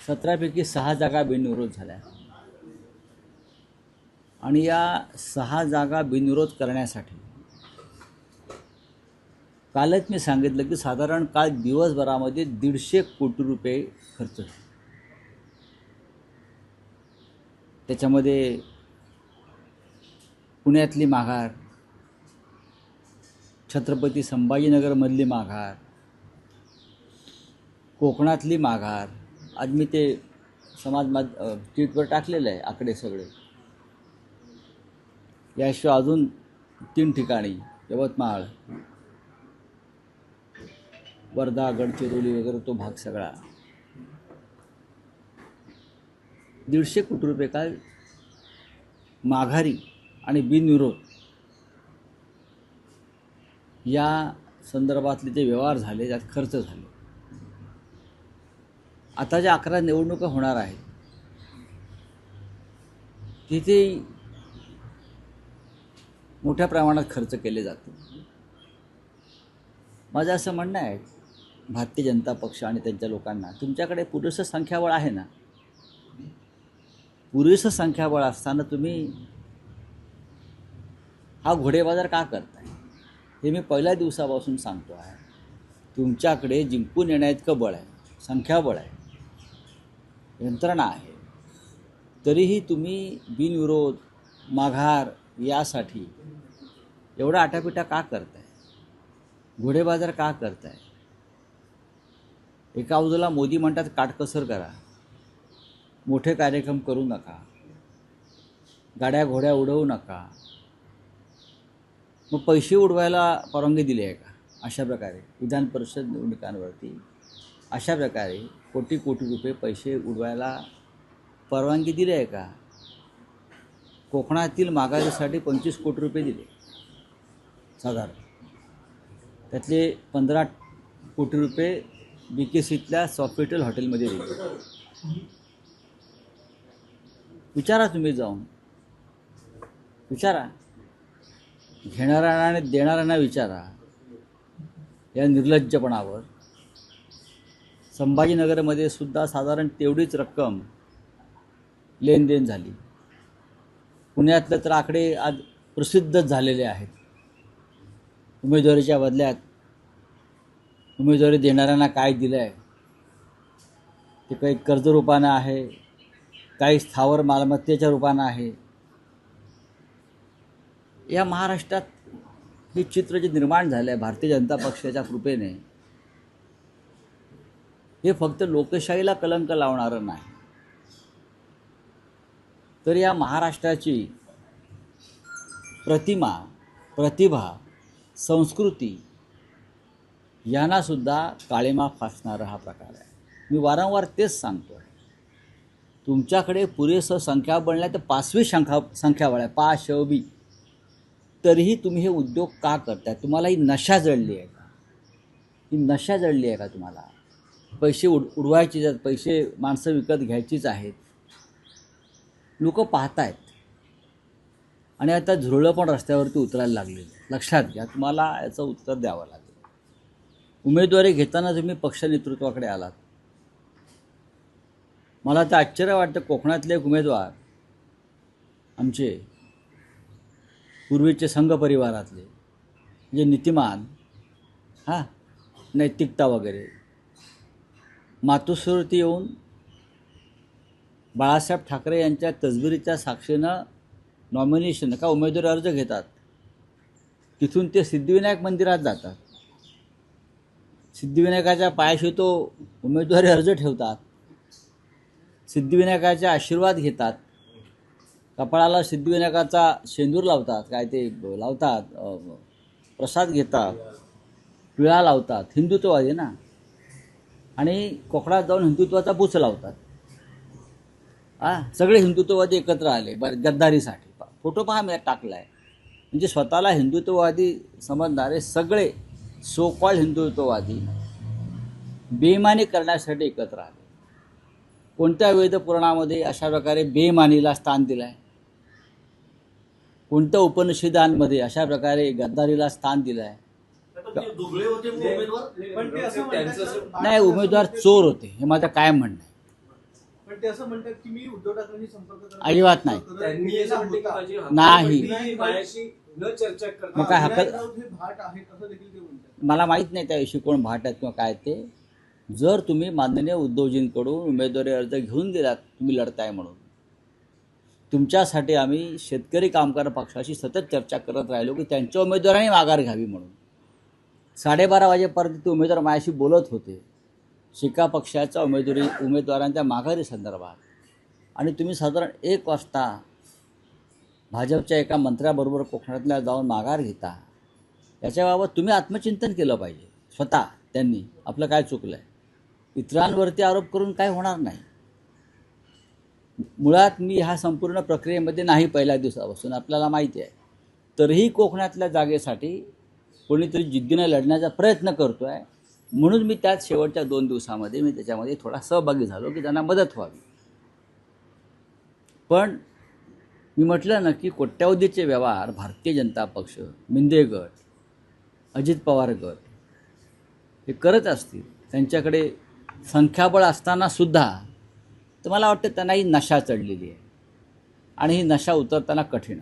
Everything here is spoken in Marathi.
17पैकी 6 जागा बिनविरोध झाल्या आणि या 6 जागा बिनविरोध करण्यासाठी कालच मी सांगितलं की साधारण काल दिवसभरामध्ये 150 कोटी रुपये खर्च झाले. त्याच्यामध्ये पुण्यातली माघार, छत्रपती संभाजीनगरमधली माघार, कोकणातली माघार, आज मी ते ट्विटवर टाकलेलं आहे आकडे सगळे. याशिवाय अजून 3 ठिकाणी यवतमाळ, वर्धा, गडचिरोली वगैरे तो भाग सगळा 150 कोटी रुपये काल माघारी आणि बिनविरोध या संदर्भातले जे व्यवहार झाले, त्यात खर्च झाले. आता ज्या 11 निवडणुका होणार आहेत तिथे मोठ्या प्रमाणात खर्च केले जाते. माझं असं म्हणणं आहे भारतीय जनता पक्ष आणि त्यांच्या लोकांना, तुमच्याकडे पुरेसं संख्याबळ आहे ना. पुरेसं संख्याबळ असताना तुम्ही हा घोडेबाजार का करताय हे मी पहिल्या दिवसापासून सांगतो आहे. तुमच्याकडे जिंकून येण्याइतकं बळ आहे, संख्याबळ आहे, यंत्रणा आहे, तरीही तुम्ही बिनविरोध माघार यासाठी एवढा आटापिटा का करताय, घोडेबाजार का करताय. एका बाजूला मोदी म्हणतात काटकसर करा, मोठे कार्यक्रम करू नका, गाड्या घोड्या उडवू नका. मग पैसे उडवायला परवानगी दिली आहे का? अशा प्रकारे विधान परिषद निवडणुकांवरती अशा प्रकारे कोटी कोटी रुपये पैसे उडवायला परवानगी दिली आहे का? कोकणातील माघारीसाठी 25 कोटी रुपये दिले साधारण, त्यातले 15 कोटी रुपये BKCतल्या सॉफिटेल हॉटेलमध्ये दिले. विचारा तुम्ही, जाऊन विचारा, घेणाऱ्यांना आणि देणाऱ्यांना विचारा या निर्लज्जपणावर. संभाजीनगरमध्ये सुद्धा साधारण तेवढीच रक्कम लेनदेन झाली. पुण्यातलं तर आकडे आज प्रसिद्धच झालेले आहेत. उमेदवारीच्या बदल्यात उमेदवारी देणाऱ्यांना काय दिलं आहे ते काही कर्ज रूपानं आहे, काही स्थावर मालमत्तेच्या रूपानं आहे. या महाराष्ट्रात हे चित्र जे निर्माण झालं आहे भारतीय जनता पक्षाच्या कृपेने, हे फक्त लोकशाहीला कलंक लावणारं नाही, तर या महाराष्ट्राची प्रतिमा, प्रतिभा, संस्कृती यांनासुद्धा काळिमा फासणारा हा प्रकार आहे. मी वारंवार तेच सांगतो आहे, तुमच्याकडे पुरेसं संख्याबळ नाही तर 5वी संख्याबळ आहे, 5 तरीही तुम्ही हे उद्योग का करताय? तुम्हाला ही नशा जळली आहे का? ही नशा जळली आहे का तुम्हाला? पैसे उडवायचीच आहेत, पैसे माणसं विकत घ्यायचीच आहेत. लोक पाहत आहेत आणि आता झुरळं पण रस्त्यावरती उतरायला लागलेली. लक्षात घ्या, तुम्हाला याचं उत्तर द्यावं लागेल. उमेदवारी घेताना तुम्ही पक्ष नेतृत्वाकडे आलात. मला तर आश्चर्य वाटतं, कोकणातले एक उमेदवार आमचे पूर्वीचे संघ परिवारातले जे नीतिमान, नैतिकता वगैरे, मातोश्रीवरती येऊन बाळासाहेब ठाकरे यांच्या तसबिरीच्या साक्षीनं नॉमिनेशन का उमेदवारी अर्ज घेतात. तिथून ते सिद्धिविनायक मंदिरात जातात, सिद्धिविनायकाच्या पायाशी तो उमेदवारी अर्ज ठेवतात, सिद्धिविनायकाचे आशीर्वाद घेतात, कपाळाला सिद्धिविनायकाचा शेंदूर लावतात, काय ते लावतात, प्रसाद घेतात, पिळा लावतात. हिंदुत्ववादी ना, आणि कोकणात जाऊन हिंदुत्वाचा पूछ लावतात. सगळे हिंदुत्ववादी एकत्र आले गद्दारीसाठी. फोटो पहा, मी टाकला आहे. म्हणजे स्वतःला हिंदुत्ववादी समजणारे सगळे सो कॉल्ड हिंदुत्ववादी बेईमानी करण्यासाठी एकत्र आले. कोणत्या वेद पुराणामध्ये अशा प्रकारे बेईमानीला स्थान दिलं आहे? कोणत्या उपनिषदांमध्ये अशा प्रकारे गद्दारीला स्थान दिलं आहे? नाही, उमेदवार चोर होते, हे माझं काय म्हणणं आहे. पण ते असं म्हणतात की मी उद्धव ठाकरेंशी संपर्क करण्याचा अजिबात नाही. प्रयत्न त्यांनी केला असं म्हटलं की होता. माझी नाही. मी माझ्याशी न चर्चा करता मग काय हा, हक्क- विनायक राऊत हे भाट आहेत असं देखील ते म्हणतात. मला माहीत नाही त्याविषयी कोण भाट आहेत किंवा काय ते. जर तुम्ही माननीय उद्धवजींकडून उमेदवारी अर्ज घेऊन गेलात तुम्ही लढताय म्हणून, तुमच्यासाठी आम्ही शेतकरी कामगार पक्षाशी सतत चर्चा करत राहिलो की त्यांच्या उमेदवारांनी माघार घ्यावी म्हणून. 12:30 वाजेपर्यंत ते उमेदवार माझ्याशी बोलत होते शिका पक्षाच्या उमेदवारांच्या माघारी संदर्भात. आणि तुम्ही साधारण 1 वाजता भाजपच्या एका मंत्र्याबरोबर कोकणातल्या जाऊन माघार घेता. याच्याबाबत तुम्ही आत्मचिंतन केलं पाहिजे स्वतः. त्यांनी आपलं काय चुकलं आहे. इतरांवरती आरोप करून काय होणार नाही. मुळात मी ह्या संपूर्ण प्रक्रियेमध्ये नाही पहिल्या दिवसापासून, आपल्याला माहिती आहे. तरीही कोकणातल्या जागेसाठी कोणीतरी जिद्दीने लढण्याचा प्रयत्न करतो आहे. म्हणून मी त्यात शेवटच्या 2 दिवसामध्ये मी त्याच्यामध्ये थोडा सहभागी झालो की त्यांना मदत व्हावी. पण मी म्हटलं ना की कोट्यावधीचे व्यवहार भारतीय जनता पक्ष, मिंदे गट, अजित पवार गट हे करत असतील, त्यांच्याकडे संख्याबळ असतानासुद्धा, तर मला वाटतं त्यांना ही नशा चढलेली आहे आणि ही नशा उतरताना कठीण आहे.